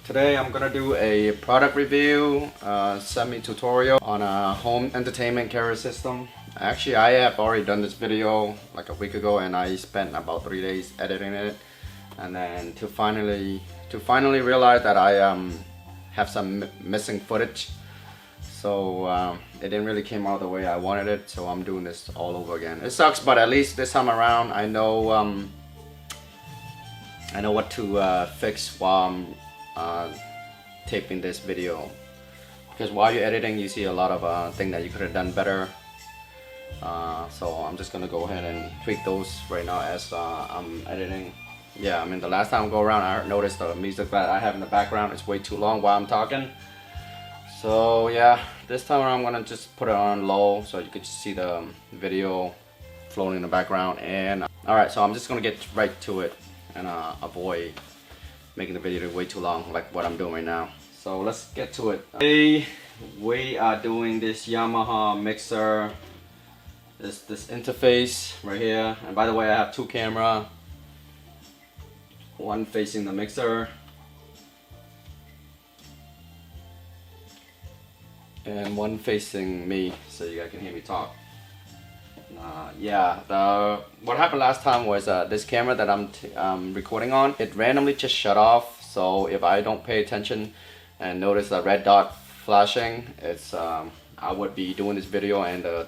Today I'm gonna do a product review, semi-tutorial on a home entertainment camera system. Actually, I have already done this video like a week ago, and I spent about 3 days editing it. And then to finally realize that I have some missing footage, so it didn't really came out the way I wanted it. So I'm doing this all over again. It sucks, but at least this time around I know what to fix while I'm taping this video, because while you're editing you see a lot of things that you could have done better. So I'm just gonna go ahead and tweak those right now as I'm editing. Yeah, I mean, the last time I go around I noticed the music that I have in the background is way too long while I'm talking. So yeah, this time around I'm gonna just put it on low so you could just see the video floating in the background. And alright, so I'm just gonna get right to it and avoid making the video way too long like what I'm doing right now. So let's get to it. Today we are doing this Yamaha mixer. This interface right here. And by the way, I have two cameras. One facing the mixer and one facing me, so you guys can hear me talk. Yeah, what happened last time was this camera that I'm recording on, it randomly just shut off. So if I don't pay attention and notice the red dot flashing, it's I would be doing this video and the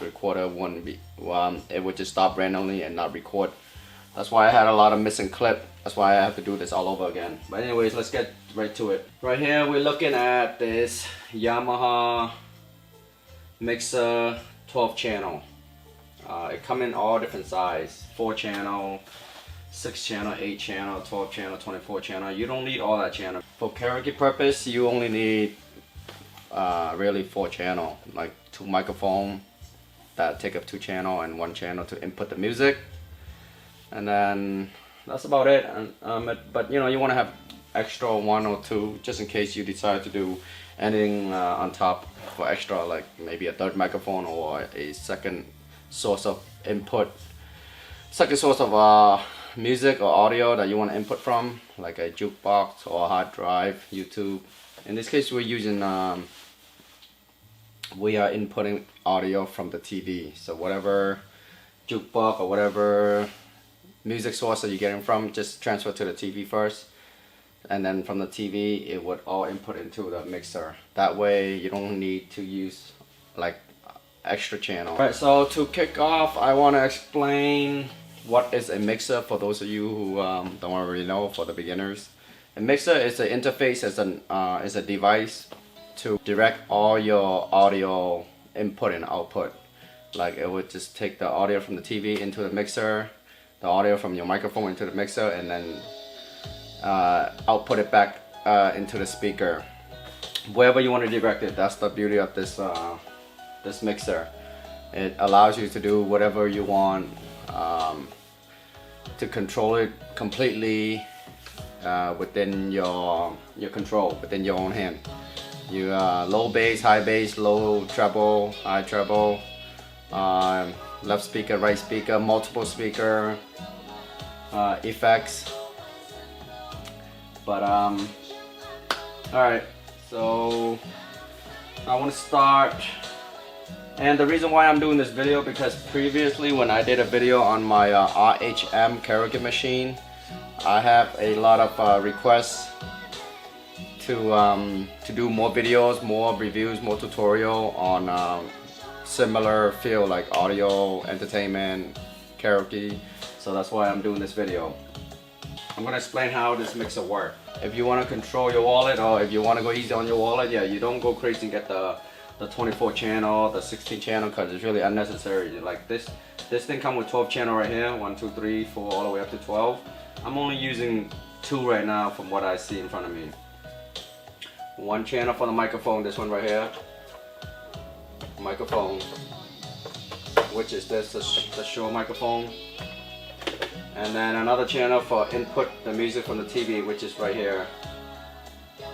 recorder wouldn't be, it would just stop randomly and not record. That's why I had a lot of missing clip. That's why I have to do this all over again. But anyways, let's get right to it. Right here we're looking at this Yamaha mixer 12 channel. It come in all different size, 4 channel, 6 channel, 8 channel, 12 channel, 24 channel. You don't need all that channel. For karaoke purpose, you only need really 4 channel, like 2 microphone that take up 2 channel and 1 channel to input the music. And then that's about it. But you know, you want to have extra 1 or 2 just in case you decide to do anything on top for extra, like maybe a third microphone or a second source of input, second source of music or audio that you want to input from, like a jukebox or a hard drive, YouTube. In this case, we're using we are inputting audio from the TV. So whatever jukebox or whatever music source that you're getting from, just transfer to the TV first, and then from the TV it would all input into the mixer. That way you don't need to use like extra channel. Alright, so to kick off, I want to explain what is a mixer for those of you who don't already know, for the beginners. A mixer is an interface, is a device to direct all your audio input and output. Like it would just take the audio from the TV into the mixer, the audio from your microphone into the mixer, and then output it back into the speaker, wherever you want to direct it. That's the beauty of this this mixer. It allows you to do whatever you want, to control it completely within your control, within your own hand. You low bass, high bass, low treble, high treble, left speaker, right speaker, multiple speaker, effects. But alright, so I want to start. And the reason why I'm doing this video, because previously when I did a video on my RHM karaoke machine, I have a lot of requests to do more videos, more reviews, more tutorial on similar field like audio, entertainment, karaoke. So that's why I'm doing this video. I'm gonna explain how this mixer works. If you want to control your wallet, or if you want to go easy on your wallet, yeah, you don't go crazy and get the 24 channel, the 16 channel, because it's really unnecessary. Like this thing comes with 12 channel right here, 1, 2, 3, 4, all the way up to 12. I'm only using 2 right now from what I see in front of me. 1 channel for the microphone, this one right here, microphone, which is this, the show microphone. And then another channel for input the music from the TV, which is right here. Let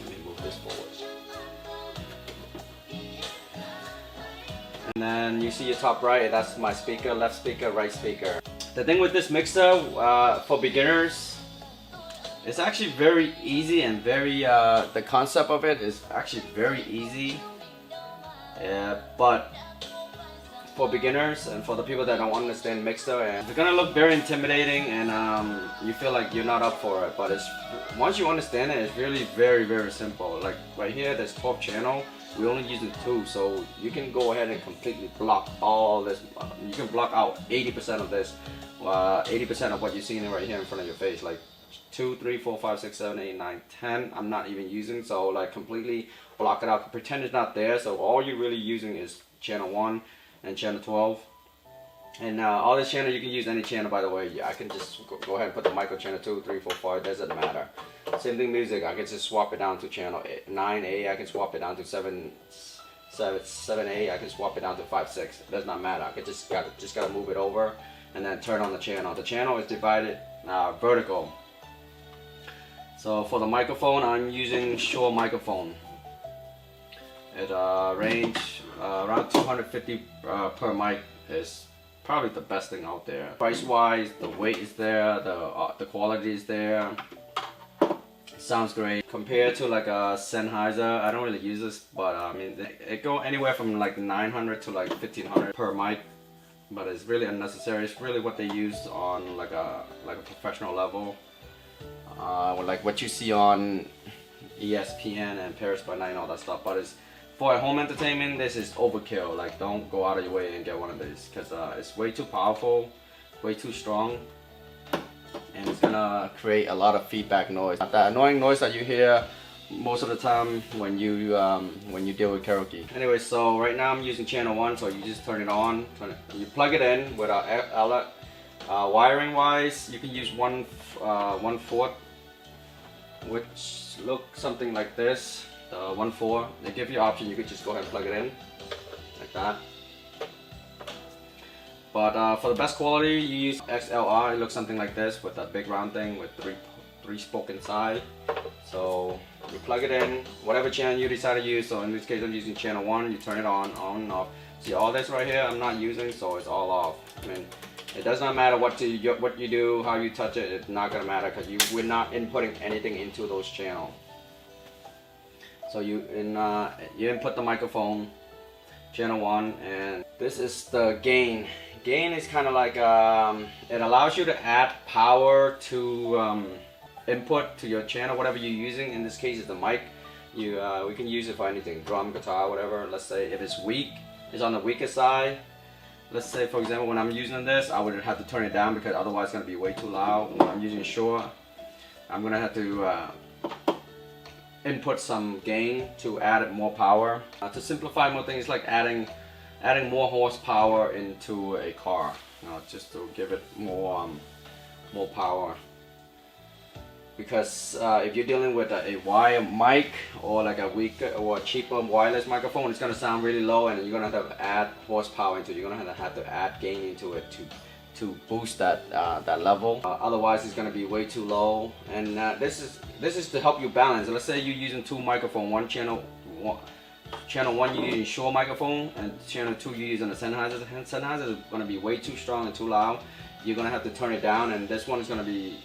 me move this forward. And then you see your top right, that's my speaker, left speaker, right speaker. The thing with this mixer, for beginners, It's actually very easy and very, the concept of it is actually very easy. But for beginners and for the people that don't understand mixer, and it's gonna look very intimidating, and you feel like you're not up for it. But it's once you understand it, it's really very simple. Like right here, there's 12 channel. We're only using 2, so you can go ahead and completely block all this. You can block out 80% of this, 80% of what you're seeing right here in front of your face. Like 2, 3, 4, 5, 6, 7, 8, 9, 10. I'm not even using, so like completely block it out. Pretend it's not there. So all you're really using is channel 1 and channel 12. And all this channel, you can use any channel, by the way. I can just go ahead and put the micro channel 2, 3, 4, 5, doesn't matter. Same thing music, I can just swap it down to channel 9A, I can swap it down to 7A, I can swap it down to 5, 6. It does not matter. I can just gotta move it over and then turn on the channel. The channel is divided vertical. So for the microphone, I'm using Shure microphone. It range around 250 per mic. Is probably the best thing out there. Price wise, the weight is there, the quality is there. It sounds great. Compared to like a Sennheiser, I don't really use this, but I mean it go anywhere from like 900 to like 1500 per mic. But it's really unnecessary. It's really what they use on like a professional level. Like what you see on ESPN and Paris by Night and all that stuff. But it's for home entertainment, this is overkill. Like, don't go out of your way and get one of these, because it's way too powerful, way too strong, and it's gonna create a lot of feedback noise. That annoying noise that you hear most of the time when you deal with karaoke. Anyway, so right now I'm using channel 1, so you just turn it on. You plug it in with our outlet. Wiring wise, you can use 1/4, which looks something like this. 1/4. They give you an option. You could just go ahead and plug it in like that. But for the best quality, you use XLR. It looks something like this with that big round thing with three spoke inside. So you plug it in, whatever channel you decide to use. So in this case, I'm using channel 1. You turn it on and off. See all this right here, I'm not using, so it's all off. I mean, it does not matter what you do, how you touch it. It's not gonna matter because we're not inputting anything into those channels. So you input the microphone, channel 1, and this is the gain. Gain is kind of like it allows you to add power to input to your channel, whatever you're using. In this case, it's the mic. We can use it for anything, drum, guitar, whatever. Let's say if it's weak, it's on the weaker side. Let's say, for example, when I'm using this, I would have to turn it down because otherwise it's gonna be way too loud. When I'm using Shure, I'm gonna have to input some gain to add more power. To simplify more things, like adding more horsepower into a car, just to give it more power. Because if you're dealing with a wire mic or like a weaker or a cheaper wireless microphone, it's gonna sound really low, and you're gonna have to add horsepower into it. You're gonna have to add gain into it to boost that level. Otherwise, it's gonna be way too low. And this is to help you balance. Let's say you're using 2 microphones. Channel 1 you're using Shure microphone, and channel 2 you're using a Sennheiser. Sennheiser is gonna be way too strong and too loud. You're gonna have to turn it down, and this one is gonna be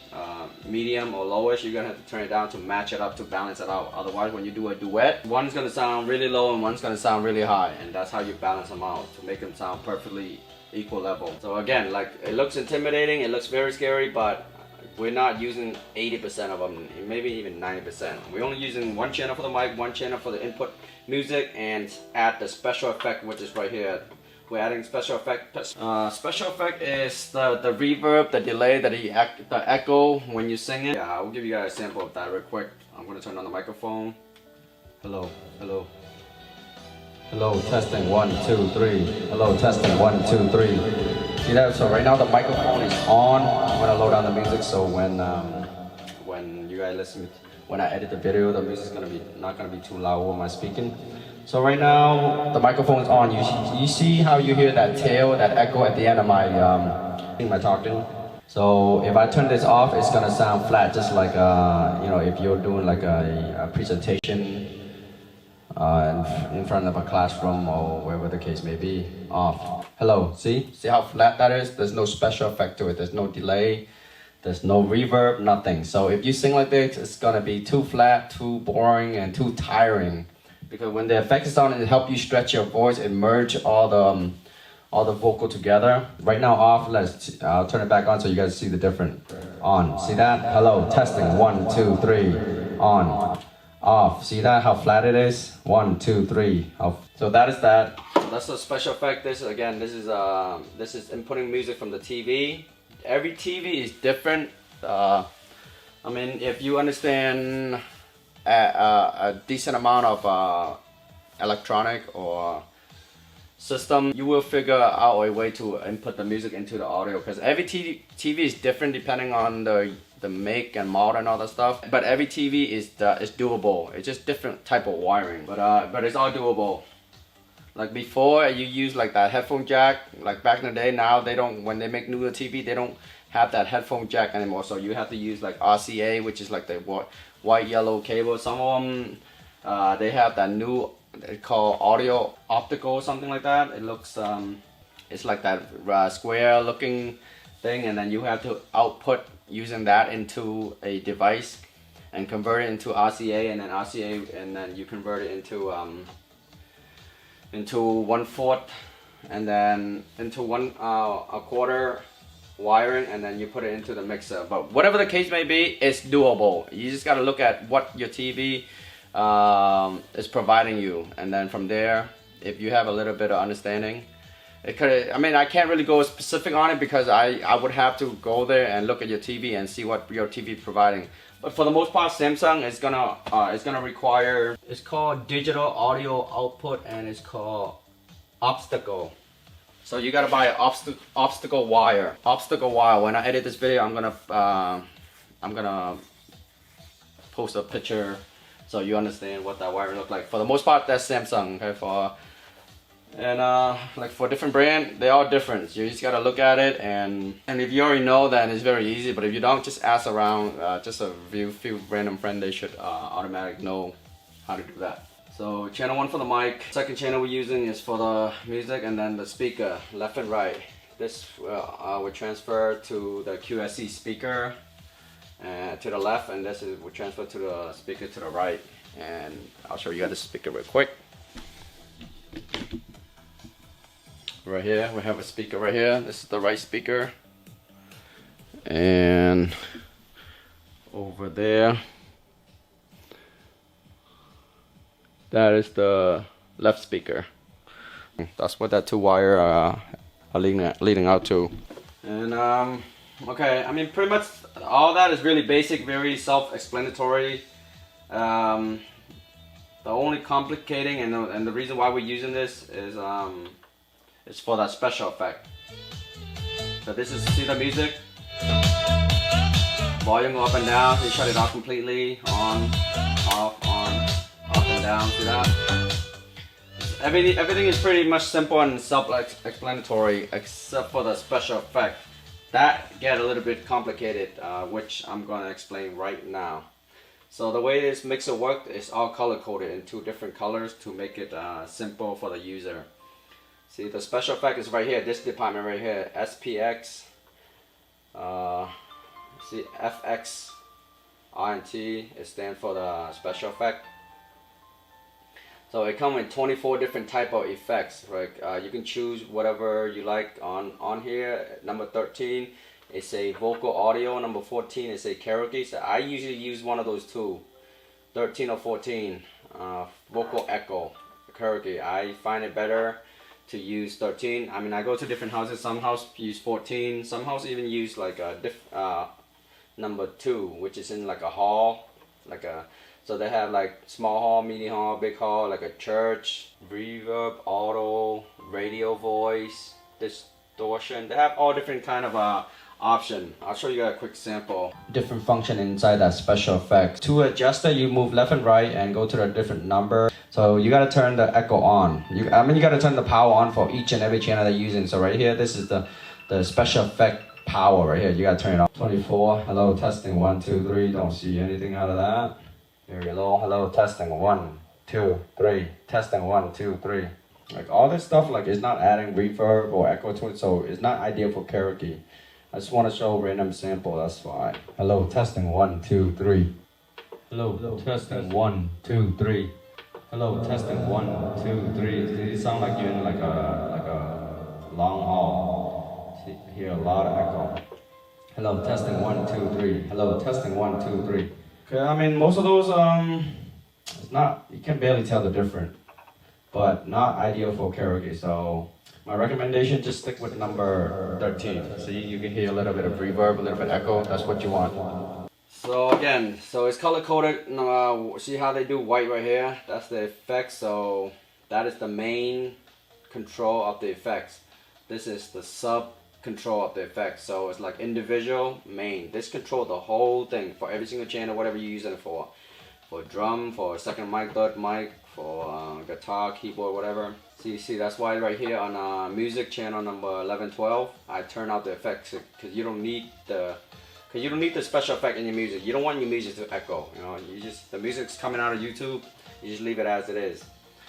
medium or lowish. You're gonna have to turn it down to match it up, to balance it out. Otherwise, when you do a duet, one's gonna sound really low and one's gonna sound really high, and that's how you balance them out to make them sound perfectly equal level. So again, like, it looks intimidating, it looks very scary, but we're not using 80% of them, maybe even 90%. We're only using 1 channel for the mic, 1 channel for the input music, and add the special effect, which is right here. We're adding special effect. Special effect is the reverb, the delay, the echo when you sing it. Yeah, I'll give you guys a sample of that real quick. I'm gonna turn on the microphone. Hello, hello. Hello, testing 1, 2, 3. Hello, testing 1, 2, 3. See that? So right now the microphone is on. I'm gonna load down the music, so when you guys listen, when I edit the video, the music's not gonna be too loud when I'm speaking. So right now the microphone is on. You see how you hear that tail, that echo at the end of my talking. So if I turn this off, it's gonna sound flat, just like if you're doing like a presentation in front of a classroom or wherever the case may be. Off. Hello. See how flat that is? There's no special effect to it. There's no delay. There's no reverb, nothing. So if you sing like this, it's gonna be too flat, too boring, and too tiring. Because when the effect is on, it helps you stretch your voice and merge all the vocal together. Right now off, I'll turn it back on so you guys see the difference. On, see that? Hello, testing, 1, 2, 3, on, off. See that, how flat it is? 1, 2, 3, so that is that. So that's a special effect. This is inputting music from the TV. Every TV is different. I mean, if you understand a decent amount of electronic or system, you will figure out a way to input the music into the audio, because every TV is different depending on the make and model and all that stuff. But every TV is doable. It's just different type of wiring, but it's all doable. Like before, you use like that headphone jack. Like back in the day, now they don't. When they make newer TV, they don't have that headphone jack anymore. So you have to use like RCA, which is like the white yellow cable. Some of them they have that new, it's called audio optical or something like that. It looks it's like that square looking thing, and then you have to output using that into a device and convert it into RCA, and then you convert it into 1/4, and then into 1/4 wiring, and then you put it into the mixer. But whatever the case may be, it's doable. You just got to look at what your TV is providing you, and then from there, if you have a little bit of understanding, it could. I mean, I can't really go specific on it because I would have to go there and look at your TV and see what your TV is providing. But for the most part, Samsung is gonna require. It's called digital audio output, and it's called obstacle. So you gotta buy an obstacle wire. Obstacle wire. When I edit this video, I'm gonna post a picture so you understand what that wire look like. For the most part, that's Samsung. Okay, like for different brand, they are different. You just gotta look at it, and if you already know, then it's very easy. But if you don't, just ask around. Just a few random friends, they should automatically know how to do that. So channel 1 for the mic. Second channel we're using is for the music, and then the speaker, left and right. This will transfer to the QSC speaker to the left, and this will transfer to the speaker to the right. And I'll show you guys the speaker real quick. Right here, we have a speaker right here. This is the right speaker. And over there, that is the left speaker. That's what that 2 wire are leading out to. And okay, I mean, pretty much all that is really basic, very self-explanatory. The only complicating and the reason why we're using this is it's for that special effect. So this is, see the music? Volume go up and down, you shut it off completely, on, off, on, up and down, see that? Everything is pretty much simple and self-explanatory except for the special effect. That get a little bit complicated, which I'm gonna explain right now. So the way this mixer works is all color coded in 2 different colors to make it simple for the user. See, the special effect is right here, this department right here, SPX, see, FX, R and T, it stands for the special effect. So it comes with 24 different type of effects, right? You can choose whatever you like on here. Number 13 is a vocal audio, number 14 is a karaoke. So I usually use one of those 2, 13 or 14, vocal echo, karaoke. I find it better to use 13. I mean, I go to different houses. Some house use 14. Some house even use like a number 2, which is in like a hall, so they have like small hall, mini hall, big hall, like a church, reverb, auto, radio voice, distortion. They have all different kind of option. I'll show you a quick sample. Different function inside that special effect. To adjust it, you move left and right and go to a different number. So you gotta turn the echo on. You gotta turn the power on for each and every channel they're using. So right here, this is the special effect power right here. You gotta turn it on. 24. Hello, testing. 1, 2, 3. Don't see anything out of that. Here we go. Hello, testing. 1, 2, 3. Testing. 1, 2, 3. Like all this stuff, like it's not adding reverb or echo to it, so it's not ideal for karaoke. I just want to show random sample, that's why. Hello, testing 1, 2, 3. Hello, testing 1, 2, 3. Hello, testing 1, 2, 3. Does it sound like you're in like a long hall? See, hear a lot of echo. Hello, testing 1, 2, 3. Hello, testing 1, 2, 3. Okay, I mean most of those it's not, you can barely tell the difference, but not ideal for karaoke. So my recommendation, just stick with number 13. See, you can hear a little bit of reverb, a little bit echo. That's what you want. So again, so it's color coded. See how they do white right here? That's the effect. So that is the main control of the effects. This is the sub control of the effects. So it's like individual, main. This control the whole thing for every single channel, whatever you're using it for. For drum, for second mic, third mic, for guitar, keyboard, whatever. So you see, that's why right here on music channel number 11, 12, I turn out the effects because you don't need the special effect in your music. You don't want your music to echo. You know, the music's coming out of YouTube. You just leave it as it is.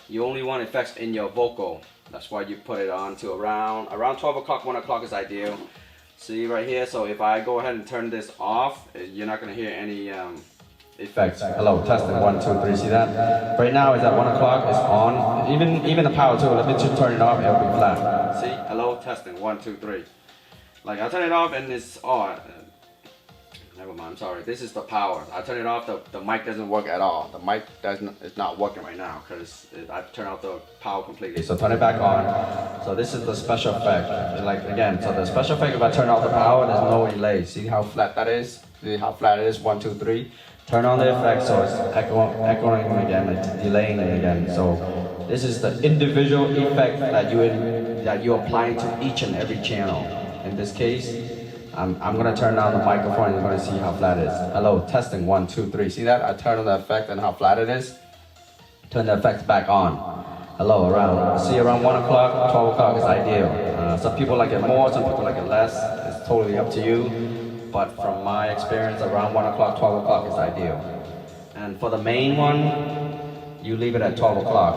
You only want effects in your vocal. That's why you put it on to around 12 o'clock, 1 o'clock is ideal. See right here. So if I go ahead and turn this off, you're not gonna hear any effects. Hello, testing 1, 2, 3. See that? Right now it's at 1 o'clock. It's on. Even the power too. Let me just turn it off. It'll be flat. See? Hello, testing 1, 2, 3. Like I turn it off and it's on. Never mind. I'm sorry. This is the power. I turn it off. The mic doesn't work at all. The mic it's not working right now because I turned off the power completely. So turn it back on. So this is the special effect. Like again. So the special effect. If I turn off the power, there's no delay. See how flat that is? See how flat it is? 1, 2, 3. Turn on the effect so it's echoing again, it's delaying it again. So this is the individual effect that you're applying to each and every channel. In this case, I'm gonna turn down the microphone and you're gonna see how flat it is. Hello, testing 1, 2, 3. See that? I turn on the effect and how flat it is. Turn the effect back on. Hello, around 1 o'clock, 12 o'clock is ideal. Some people like it more, some people like it less. It's totally up to you. But from my experience, around 1 o'clock, 12 o'clock is ideal. And for the main one, you leave it at 12 o'clock.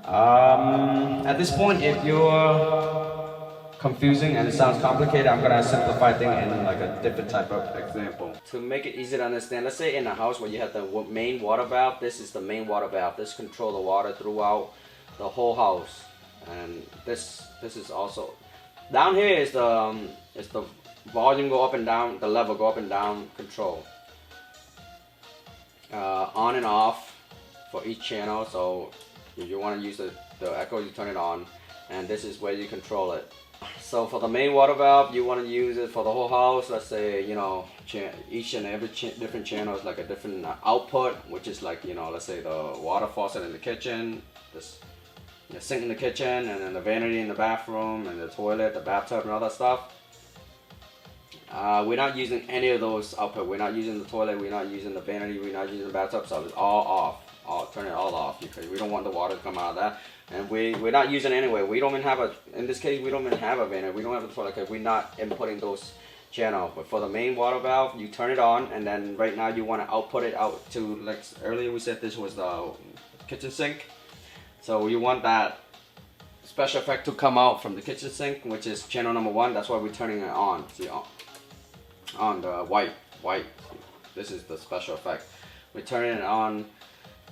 At this point, if you're confusing and it sounds complicated, I'm gonna simplify things in like a different type of example. To make it easy to understand, let's say in a house where you have the main water valve, this is the main water valve. This controls the water throughout the whole house. And this is also, down here is the volume go up and down, the level go up and down control. On and off for each channel. So if you want to use the echo, you turn it on, and this is where you control it. So for the main water valve, you want to use it for the whole house. Let's say, you know, each and every different channel is like a different output, which is like, you know, let's say the water faucet in the kitchen, the sink in the kitchen, and then the vanity in the bathroom, and the toilet, the bathtub, and all that stuff. We're not using any of those output. We're not using the toilet, we're not using the vanity, we're not using the bathtub, so it's all off. Turn it all off because we don't want the water to come out of that. And we're not using it anyway. We don't even have in this case, we don't even have a vanity. We don't have a toilet because we're not inputting those channels. But for the main water valve, you turn it on, and then right now you want to output it out to, like earlier we said this was the kitchen sink. So you want that special effect to come out from the kitchen sink, which is channel number 1. That's why we're turning it on. See, on the white. This is the special effect. We're turning it on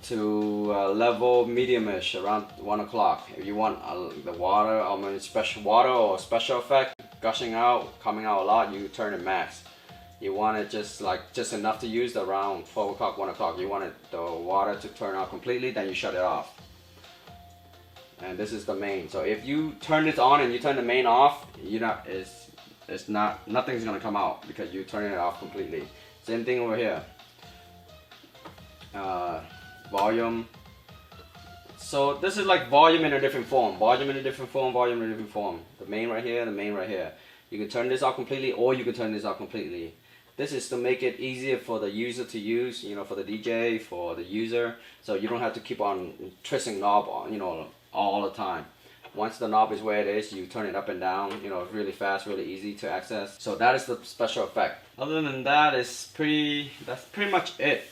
to level medium-ish around 1 o'clock. If you want the water, special water or special effect gushing out, coming out a lot, you turn it max. You want it just enough to use around 12 o'clock, 1 o'clock. You want the water to turn out completely, then you shut it off. And this is the main. So if you turn this on and you turn the main off, nothing's gonna come out because you're turning it off completely. Same thing over here. Volume. So this is like volume in a different form. Volume in a different form, volume in a different form. The main right here, the main right here. You can turn this off completely, or you can turn this off completely. This is to make it easier for the user to use, you know, for the DJ, for the user, so you don't have to keep on twisting knob on, you know, all the time. Once the knob is where it is, you turn it up and down, you know, really fast, really easy to access. So that is the special effect. Other than that, that's pretty much it.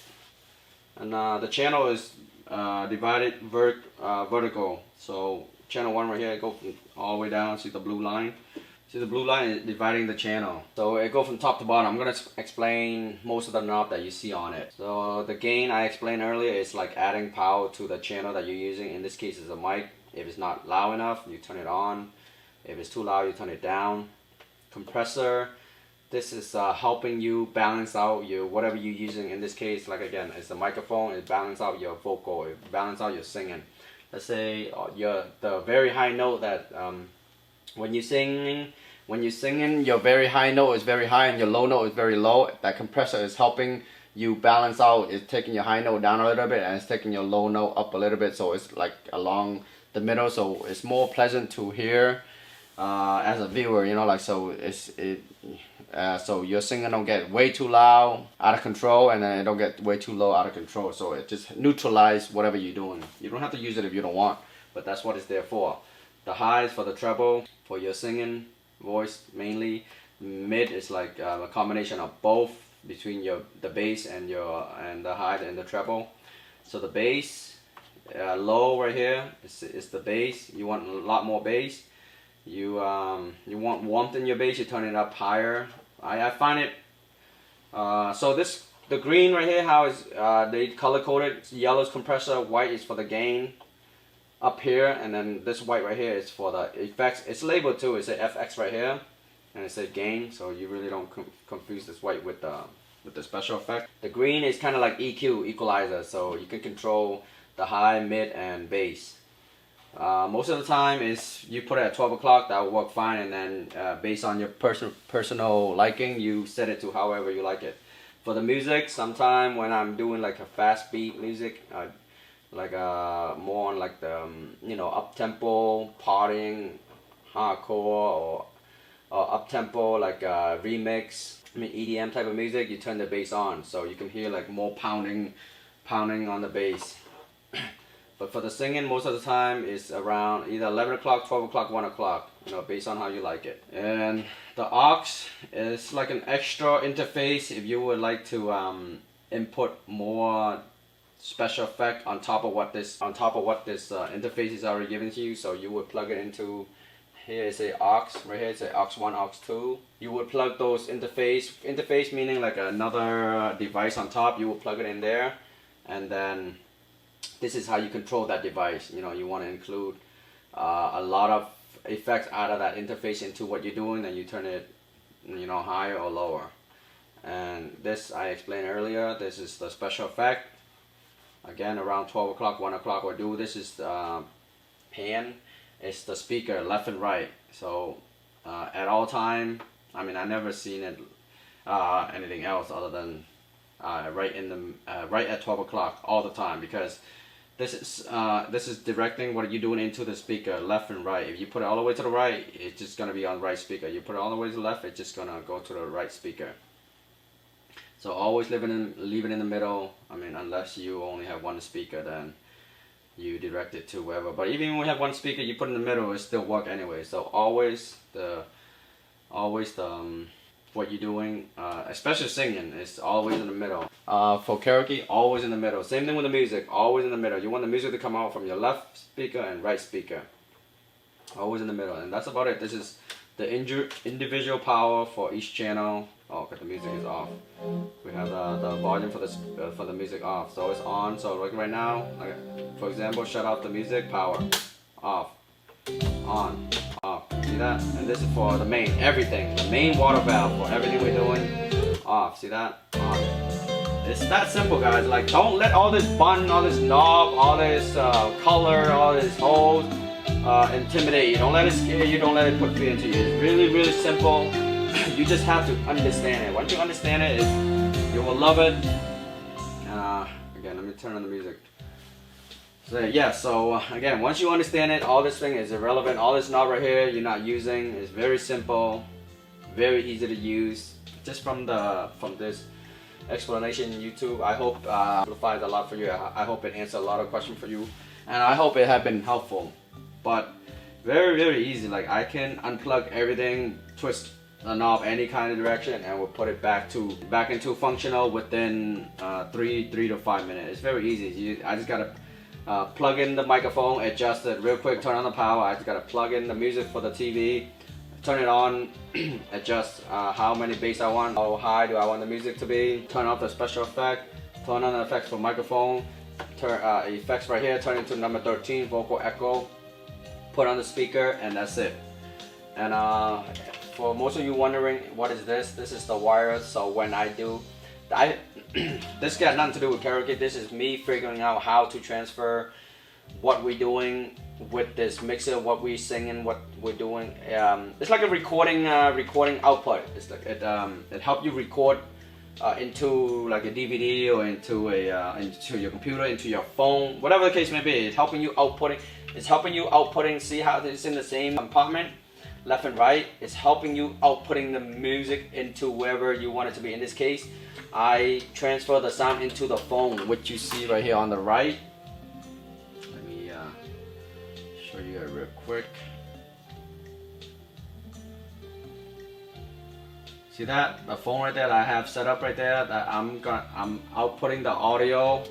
And the channel is divided vertical. So channel 1 right here, go all the way down, see the blue line. See the blue line is dividing the channel. So it goes from top to bottom. I'm gonna explain most of the knob that you see on it. So the gain I explained earlier is like adding power to the channel that you're using. In this case it's a mic. If it's not loud enough, you turn it on. If it's too loud, you turn it down. Compressor, this is helping you balance out your whatever you're using. In this case, like again, it's the microphone. It balances out your vocal. It balances out your singing. Let's say the very high note that when you're singing, your very high note is very high and your low note is very low. That compressor is helping you balance out. It's taking your high note down a little bit and it's taking your low note up a little bit. So it's like along the middle. So it's more pleasant to hear as a viewer. You know, like so so your singing don't get way too loud, out of control, and then it don't get way too low, out of control. So it just neutralizes whatever you're doing. You don't have to use it if you don't want, but that's what it's there for. The high is for the treble, for your singing voice mainly. Mid is like a combination of both between the bass and the high and the treble. So the bass, low right here is the bass. You want a lot more bass. You want warmth in your bass, you turn it up higher. I find it so the green right here, how is they color coded. Yellow is compressor, white is for the gain up here, and then this white right here is for the effects. It's labeled too. It's a FX right here, and it says gain, so you really don't confuse this white with the special effect. The green is kind of like EQ, equalizer, so you can control the high, mid, and bass. Most of the time is you put it at 12 o'clock, that will work fine, and then based on your personal liking, you set it to however you like it. For the music, sometime when I'm doing like a fast beat music, like more on like the up tempo, partying, hardcore, or up tempo like remix, EDM type of music, you turn the bass on so you can hear like more pounding on the bass. But for the singing, most of the time is around either 11 o'clock, 12 o'clock, 1 o'clock, based on how you like it. And the aux is like an extra interface if you would like to input more special effect on top of what this interface is already given to you. So you would plug it into, here is a aux, right here it's a aux 1, aux 2. You would plug those interface meaning like another device on top, you will plug it in there, and then this is how you control that device. You want to include a lot of effects out of that interface into what you're doing, and you turn it higher or lower. And this I explained earlier, this is the special effect. Again, around 12 o'clock, 1 o'clock or do. This is the pan, it's the speaker left and right. So at all time, I never seen it anything else other than right at 12 o'clock all the time, because this is directing what you're doing into the speaker left and right. If you put it all the way to the right, it's just gonna be on the right speaker. You put it all the way to the left, it's just gonna go to the right speaker. So always leave it in the middle. Unless you only have one speaker, then you direct it to wherever. But even when we have one speaker, you put in the middle, it still work anyway. So always what you're doing, especially singing, is always in the middle. For karaoke, always in the middle. Same thing with the music, always in the middle. You want the music to come out from your left speaker and right speaker. Always in the middle, and that's about it. This is the individual power for each channel. Oh, because the music is off. We have the volume for the music off, so it's on. So like right now, for example, shut off the music, power, off, on, off. See that? And this is for the main, everything. The main water valve for everything we're doing, off. See that? On. It's that simple, guys. Like, don't let all this button, all this knob, all this color, all this holes intimidate you. Don't let it scare you. Don't let it put fear into you. It's really, really simple. You just have to understand it. Once you understand it, you will love it. Again, let me turn on the music. So yeah, so again, once you understand it, all this thing is irrelevant. All this knob right here you're not using is very simple, very easy to use. Just from this explanation in YouTube, I hope simplifies a lot for you. I hope it answers a lot of questions for you, and I hope it have been helpful. But very, very easy. Like, I can unplug everything, twist the knob any kind of direction, and we'll put it back into functional within 3 to 5 minutes. It's very easy. I just gotta plug in the microphone, adjust it real quick, turn on the power. I just gotta plug in the music for the TV, turn it on, adjust how many bass I want, how high do I want the music to be, turn off the special effect, turn on the effects for microphone, turn effects right here, turn it to number 13, vocal echo, put on the speaker, and that's it. And for most of you wondering what is this, this is the wire. So when I do, this got nothing to do with karaoke. This is me figuring out how to transfer what we're doing with this mixer, what we're singing, what we're doing. It's like a recording output. It's like it helps you record into like a DVD or into your computer, into your phone, whatever the case may be. It's helping you outputting. It's helping you outputting. See how it's in the same compartment, left and right. It's helping you outputting the music into wherever you want it to be. In this case, I transfer the sound into the phone, which you see right here on the right. Let me show you guys real quick. See that? The phone right there that I have set up right there, that I'm outputting the audio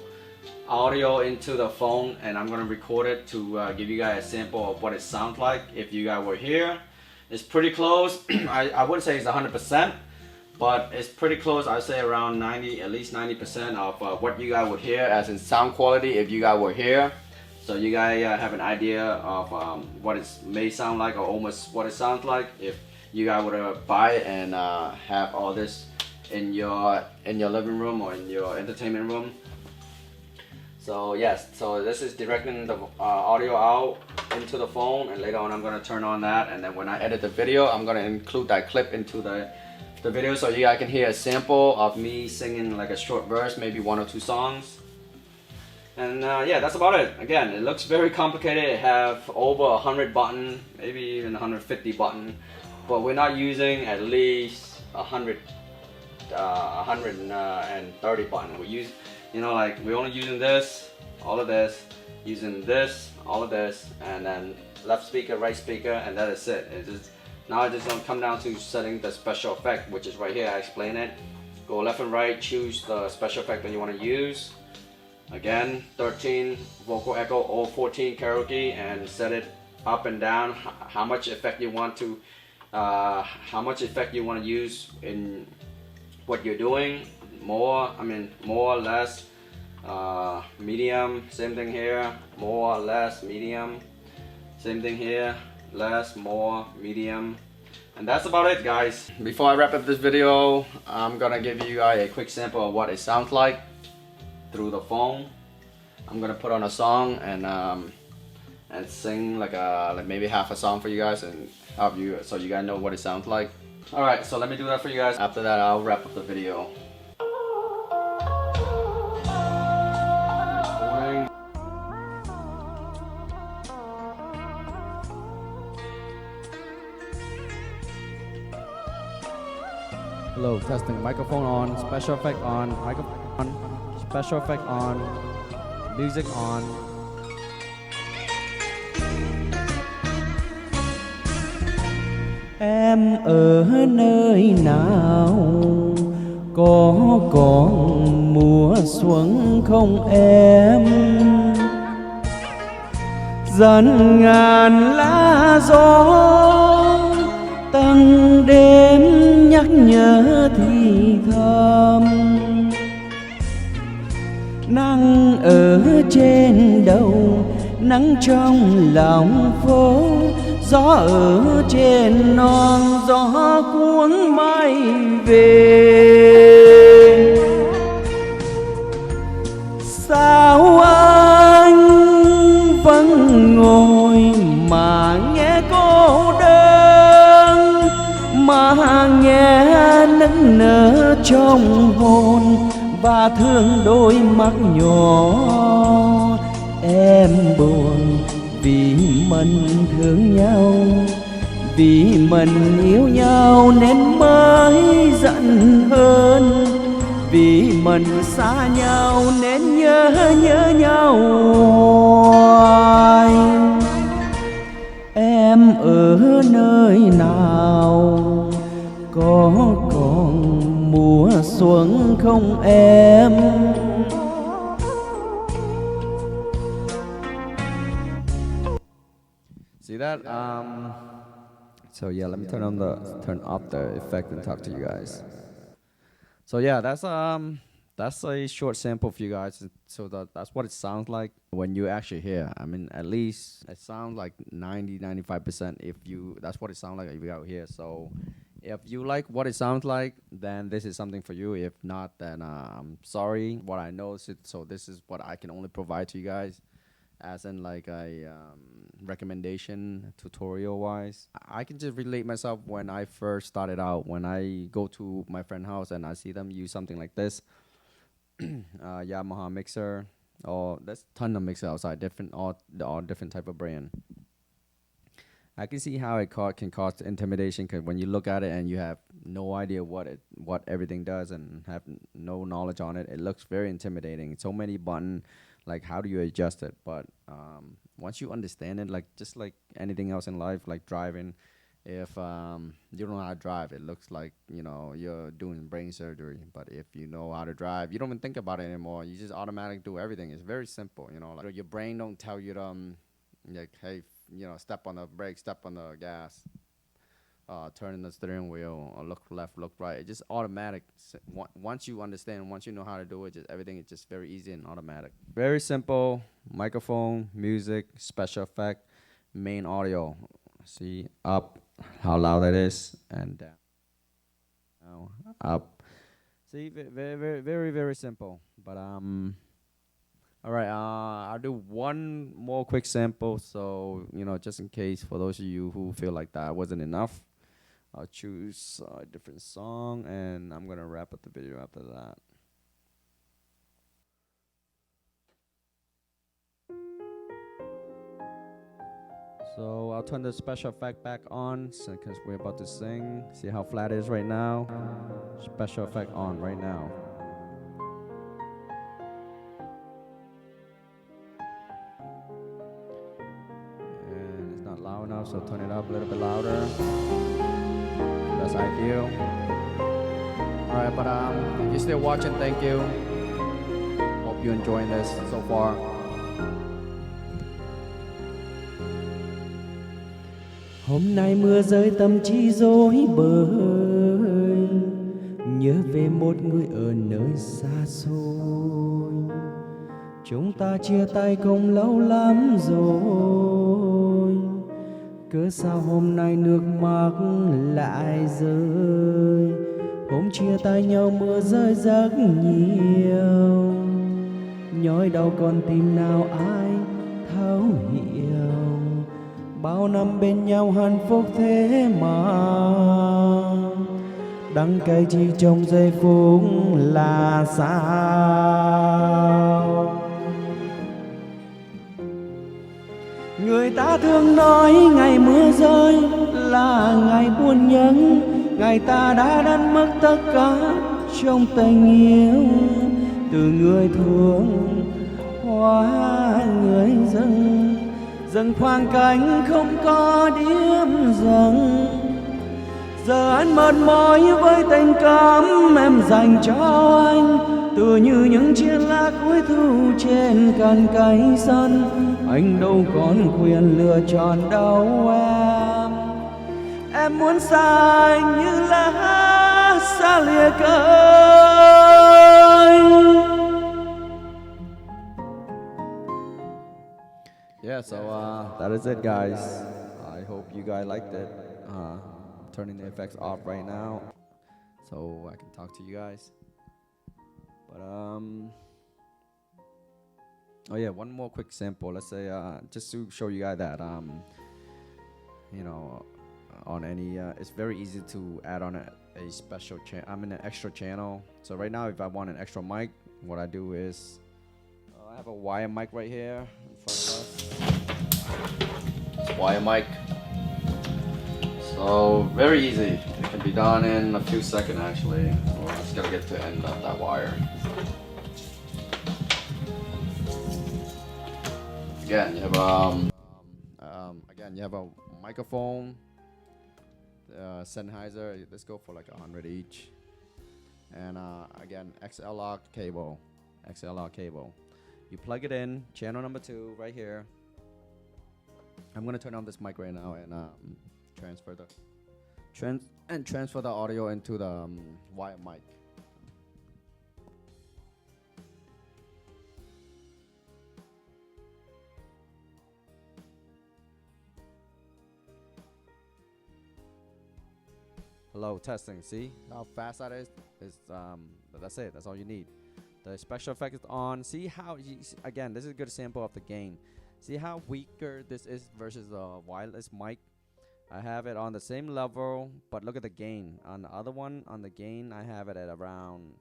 into the phone, and I'm gonna record it to give you guys a sample of what it sounds like if you guys were here. It's pretty close. I wouldn't say it's 100%, but it's pretty close. I'd say around 90, at least 90% of what you guys would hear as in sound quality if you guys were here. So you guys have an idea of what it may sound like, or almost what it sounds like if you guys would buy it and have all this in your living room or in your entertainment room. So yes, so this is directing the audio out into the phone, and later on I'm gonna turn on that, and then when I edit the video, I'm gonna include that clip into the video so you guys can hear a sample of me singing like a short verse, maybe 1 or 2 songs. And yeah, that's about it. Again, it looks very complicated. It have over 100 buttons, maybe even 150 buttons, but we're not using at least 130 buttons. We use, you know, like we're only using this, all of this, using this, all of this, and then left speaker, right speaker, and that is it. It's just, now it's just gonna come down to setting the special effect, which is right here. I explain it. Go left and right, choose the special effect that you want to use. Again, 13 vocal echo or 14 karaoke, and set it up and down. How much effect you want to, use in what you're doing. More, more, less, medium. Same thing here. More, less, medium. Same thing here. Less, more, medium. And that's about it, guys. Before I wrap up this video, I'm gonna give you guys a quick sample of what it sounds like through the phone. I'm gonna put on a song and sing like maybe half a song for you guys, and help you so you guys know what it sounds like. All right, so let me do that for you guys. After that, I'll wrap up the video. Hello, testing. Microphone on, special effect on, microphone on, special effect on, music on. Em ở nơi nào, có còn mùa xuân không em? Dần ngàn lá gió từng đêm nhắc nhớ thì thầm. Nắng ở trên đầu, nắng trong lòng phố, gió ở trên non, gió cuốn mây về. Sao anh vẫn ngồi mà nghe cô đơn, mà nghe nức nở trong hồn và thương đôi mắt nhỏ. Em buồn vì mình thương nhau, vì mình yêu nhau nên mới giận hơn, vì mình xa nhau nên nhớ nhau hoài. Em ở nơi nào, có còn mùa xuân không em? See that? So yeah, let me turn off the effect and talk to you guys. So yeah, that's a short sample for you guys. So that's what it sounds like when you actually hear. I mean, at least it sounds like 95%. If you that's what it sounds like if you out here. So if you like what it sounds like, then this is something for you. If not, then I'm sorry. What I know is so this is what I can only provide to you guys, as in like a recommendation tutorial wise. I can just relate myself when I first started out. When I go to my friend's house and I see them use something like this, Yamaha mixer, or there's ton of mixer outside, all different type of brand. I can see how can cause intimidation, because when you look at it and you have no idea what everything does and have no knowledge on it, it looks very intimidating. So many buttons, like how do you adjust it? But once you understand it, like just like anything else in life, like driving, if you don't know how to drive, it looks like you're doing brain surgery. But if you know how to drive, you don't even think about it anymore. You just automatically do everything. It's very simple. Like your brain don't tell you to like, hey, step on the brake, step on the gas, turn the steering wheel, or look left, look right. It's just automatic. Once you understand, once you know how to do it, just everything is just very easy and automatic. Very simple. Microphone, music, special effect, main audio. See up, how loud it is, and down. Now up. See, very simple. But all right, I'll do one more quick sample. So, just in case for those of you who feel like that wasn't enough, I'll choose a different song, and I'm going to wrap up the video after that. So I'll turn the special effect back on because we're about to sing. See how flat it is right now? Special effect on right now. Loud enough, so turn it up a little bit louder. That's ideal. Alright, but if you're still watching, thank you. Hope you're enjoying this so far. Hôm nay mưa rơi tâm trí rối bời, nhớ về một người ở nơi xa xôi. Chúng ta chia tay không lâu lắm rồi, cớ sao hôm nay nước mắt lại rơi. Hôm chia tay nhau mưa rơi rất nhiều, nhói đau con tim nào ai thấu hiểu. Bao năm bên nhau hạnh phúc thế mà, đắng cay chỉ trong giây phút là sao. Người ta thường nói ngày mưa rơi là ngày buồn nhớ, ngày ta đã đánh mất tất cả trong tình yêu. Từ người thương hóa người dưng, dần khoảng cách không có điểm dừng. Giờ anh mệt mỏi với tình cảm em dành cho anh, tựa như những chiếc lá cuối thu trên cành cây sân. Anh đâu còn quyền lựa chọn đâu em. Em muốn xa anh như lá xa lìa cánh. Yeah, so that is it, guys. I hope you guys liked it. I'm turning the effects off right now so I can talk to you guys. But oh yeah, one more quick sample. Let's say just to show you guys that on any it's very easy to add on a special channel. I'm in an extra channel. So right now, if I want an extra mic, what I do is I have a wire mic right here in front of us. It's wire mic. So very easy. It can be done in a few seconds actually. Well, just gotta get to the end of that wire. Again, you have a microphone, Sennheiser. Let's go for like 100 each, and again XLR cable. You plug it in, channel number 2 right here. I'm gonna turn on this mic right now and transfer the audio into the wire mic. Hello, testing. See how fast that is? That's it. That's all you need. The special effect is on. See how, again, this is a good sample of the gain. See how weaker this is versus the wireless mic? I have it on the same level, but look at the gain. On the other one, on the gain, I have it at around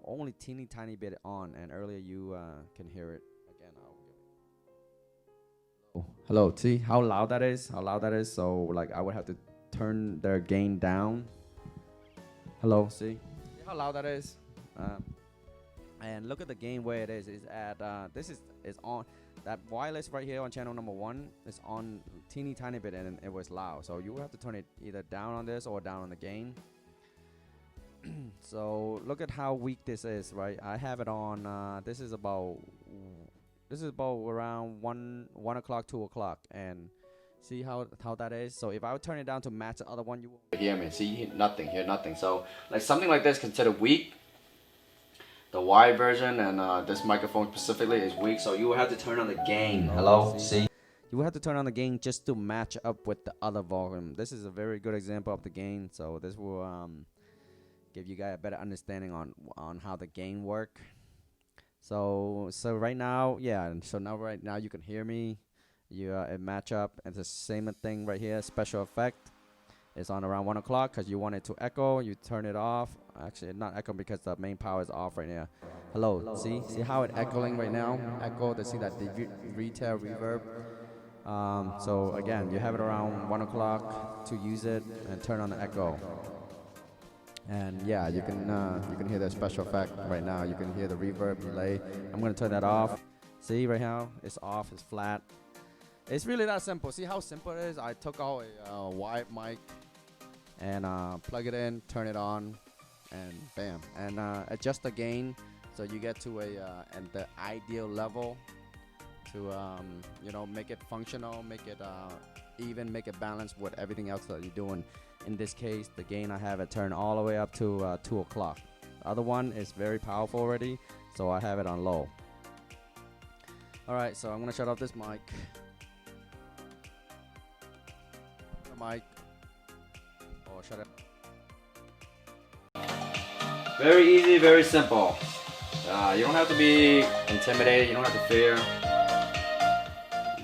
only teeny tiny bit on, and earlier you can hear it. Again, hello, see how loud that is? How loud that is? So like I would have to turn their gain down. Hello, see how loud that is? And look at the gain where it is. It's at this is on that wireless right here on channel number 1 is on teeny tiny bit and it was loud. So you will have to turn it either down on this or down on the gain. So look at how weak this is, right? I have it on. This is about around 1 o'clock, 2 o'clock, and see how that is. So if I would turn it down to match the other one, you will hear me. See, hear nothing. So like something like this considered weak. The wide version and this microphone specifically is weak, so you will have to turn on the gain. Hello, see? You will have to turn on the gain just to match up with the other volume. This is a very good example of the gain, so this will give you guys a better understanding on how the gain work. So right now, yeah. So right now you can hear me. It match up. It's the same thing right here. Special effect. It's on around 1 o'clock because you want it to echo. You turn it off. Actually, not echo because the main power is off right now. Hello, see how it echoing right now? Echo to see that retail reverb. So again, you have it around 1 o'clock to use it and turn on the echo. And yeah, you can hear the special effect right now. You can hear the reverb delay. I'm gonna turn that off. See right now, it's off. It's flat. It's really that simple. See how simple it is? I took out a wide mic and plug it in, turn it on, and bam. And adjust the gain so you get to at the ideal level to make it functional, make it even, make it balanced with everything else that you're doing. In this case, the gain I have it turned all the way up to 2 o'clock. The other one is very powerful already, so I have it on low. All right, so I'm gonna shut off this mic. Mic. Oh, shut up. Very easy, very simple. You don't have to be intimidated. You don't have to fear.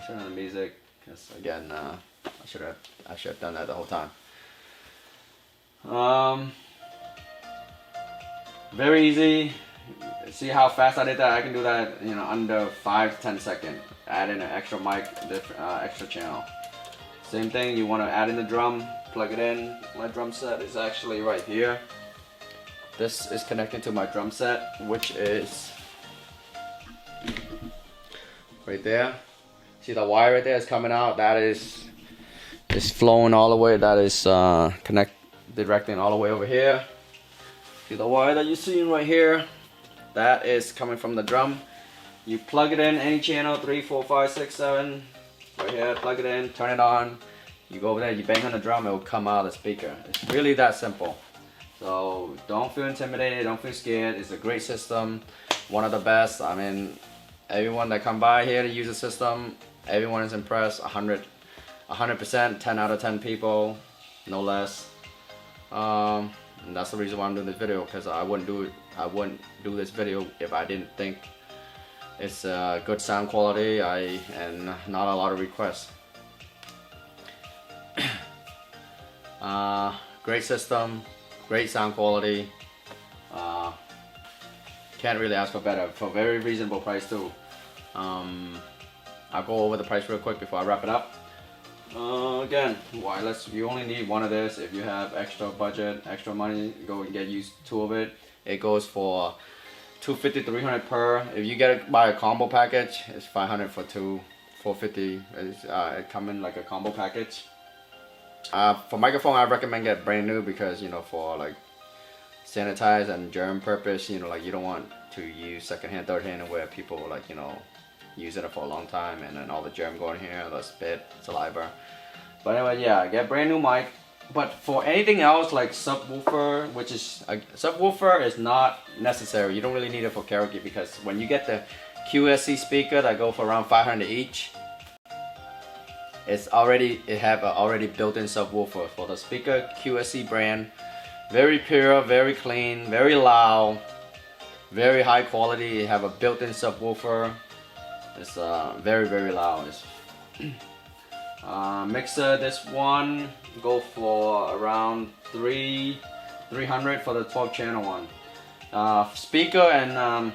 Turn on the music, because again, I should have done that the whole time. Very easy. See how fast I did that? I can do that, under 5 to 10 seconds. Add in an extra mic, extra channel. Same thing, you want to add in the drum, plug it in. My drum set is actually right here. This is connected to my drum set, which is right there. See the wire right there is coming out. That is flowing all the way. That is directing all the way over here. See the wire that you're seeing right here? That is coming from the drum. You plug it in any channel, 3, 4, 5, 6, 7. Right here, plug it in, turn it on. You go over there, you bang on the drum, it will come out of the speaker. It's really that simple. So don't feel intimidated, don't feel scared. It's a great system, one of the best. I mean, everyone that come by here to use the system, everyone is impressed. 100%, 10 out of 10 people, no less. And that's the reason why I'm doing this video, because I wouldn't do this video if I didn't think it's good sound quality and not a lot of requests. Great system, great sound quality. Can't really ask for better, for a very reasonable price too. I'll go over the price real quick before I wrap it up. Again, wireless, you only need one of this. If you have extra budget, extra money, go and get used 2 of it. It goes for $250, $300 per. If you get it by a combo package, it's $500 for 2, $450. It come in like a combo package. For microphone, I recommend get brand new because for like sanitize and germ purpose, you don't want to use secondhand, third hand, where people using it for a long time and then all the germ going here, the spit, saliva. But anyway, yeah, get brand new mic. But for anything else like subwoofer, which is subwoofer is not necessary. You don't really need it for karaoke because when you get the QSC speaker that go for around 500 each, it have a already built-in subwoofer for the speaker. QSC brand, very pure, very clean, very loud, very high quality. It have a built-in subwoofer. It's very loud. It's mixer, this one go for around 300 for the 12 channel one. Speaker and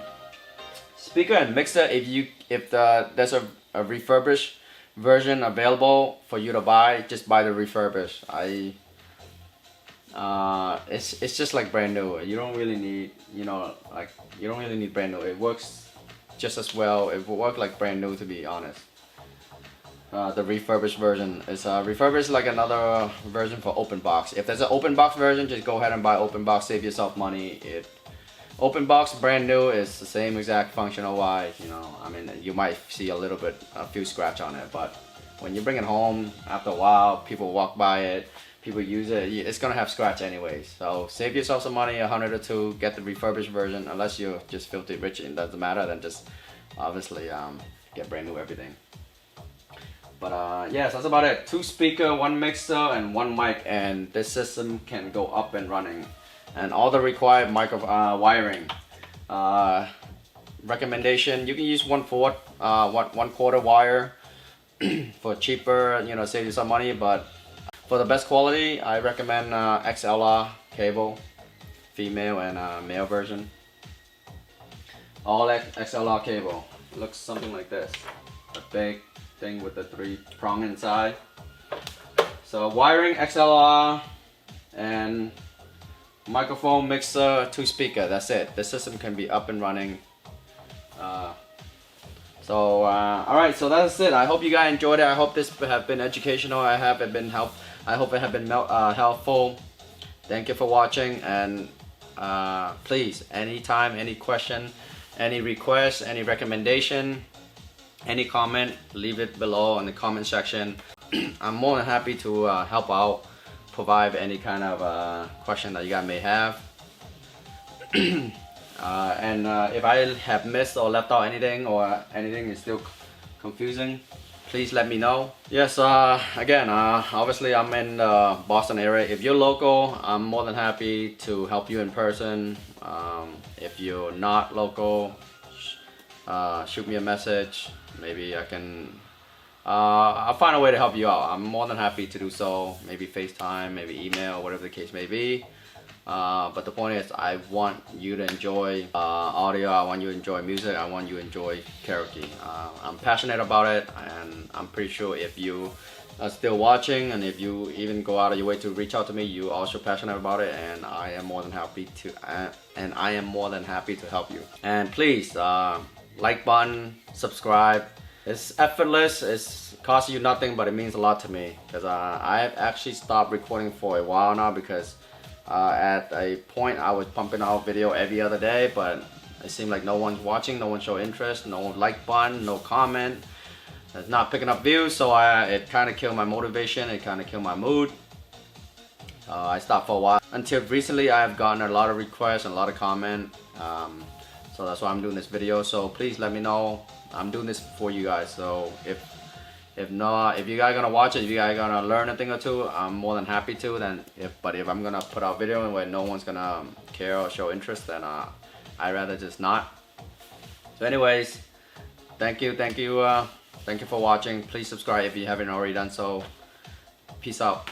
mixer, if there's a refurbished version available for you to buy, just buy the refurbished. It's just like brand new. You don't really need, you don't really need brand new. It works just as well. It will work like brand new, to be honest. The refurbished version is refurbished like another version for open box. If there's an open box version, just go ahead and buy open box, save yourself money. Open box brand new is the same exact functional wise, I mean, you might see a few scratch on it, but when you bring it home, after a while, people walk by it, people use it, it's gonna have scratch anyways. So save yourself some money, 100 or 2, get the refurbished version. Unless you're just filthy rich, it doesn't matter, then just obviously get brand new everything. But yes, that's about it. 2 speaker, 1 mixer, and 1 mic, and this system can go up and running. And all the required wiring. Recommendation: you can use 1/4, 1/4 wire for cheaper. Save you some money. But for the best quality, I recommend XLR cable, female and male version. All XLR cable. It looks something like this. A big thing with the 3 prong inside. So wiring, XLR, and microphone, mixer, 2 speaker. That's it. The system can be up and running. Alright, so that's it. I hope you guys enjoyed it. I hope this have been educational. I hope it have been helpful. Thank you for watching, and please, anytime, any question, any request, any recommendation, any comment, leave it below in the comment section. I'm more than happy to help out, provide any kind of question that you guys may have. And if I have missed or left out anything, or anything is still confusing, please let me know. Yes, again, obviously I'm in the Boston area. If you're local, I'm more than happy to help you in person. If you're not local, shoot me a message. Maybe I can I'll find a way to help you out. I'm more than happy to do so. Maybe FaceTime, maybe email, whatever the case may be. But the point is, I want you to enjoy audio. I want you to enjoy music. I want you to enjoy karaoke. I'm passionate about it, and I'm pretty sure if you are still watching, and if you even go out of your way to reach out to me, you're also passionate about it, and I am more than happy to. Help you. And please, like button, subscribe. It's effortless. It's costs you nothing, but it means a lot to me, because I have actually stopped recording for a while now, because at a point I was pumping out video every other day, but it seemed like no one's watching, no one showed interest, no like button, no comment. It's not picking up views, so it kind of killed my motivation, it kind of killed my mood. I stopped for a while. Until recently, I have gotten a lot of requests and a lot of comment. So that's why I'm doing this video. So please let me know. I'm doing this for you guys. So if you guys gonna watch it, if you guys gonna learn a thing or two, I'm more than happy to. But if I'm gonna put out video where no one's gonna care or show interest, then I'd rather just not. So anyways, thank you for watching. Please subscribe if you haven't already done so. Peace out.